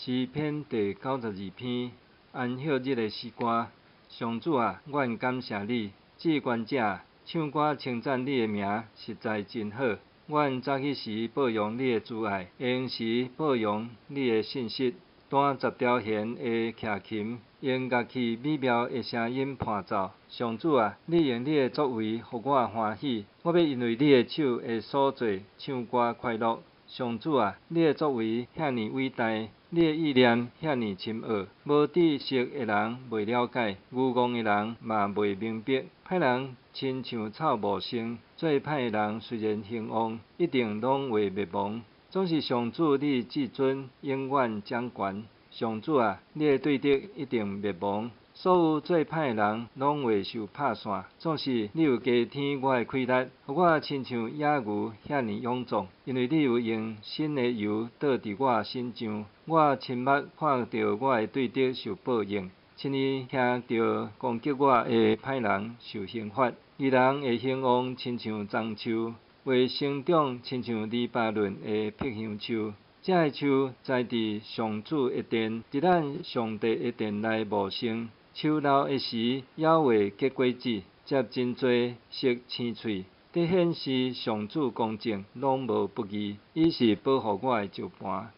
诗篇第92篇，安息日的诗歌。上主啊，阮感谢你，至高者，唱歌称赞你的名，实在真好。阮早起时报扬你的慈爱，下晡时报扬你的信实。弹10条弦的楔琴，用乐器美妙的声音伴奏。上主啊，你用你的作为，互我欢喜。我要因为你的手的所做，唱歌快乐。上主啊，你的作为遐尼伟大，你的意念遐尼深奥，无知识的人袂了解，愚戆的人嘛袂明白。歹人亲像草无生，做歹的人虽然兴旺，一定拢会灭亡。总是上主你至尊，永远掌权。上主啊，你的对敌一定灭亡。所有做歹的人拢会受拍散，总是你有加添我的气力，互我亲像野牛遐尼勇壮，因为你有用新的油倒伫我身上，我亲目看到我的对敌受报应，亲耳听到攻击我的歹人受刑罚。义人的兴旺亲像樟树，会生长亲像黎巴嫩的碧香树。这个树栽伫上主的殿，伫咱上帝的殿内茂盛。树老的时，也会结果子，结真多色青翠，这显示上主公正，拢无不义，伊是保护我的石盘。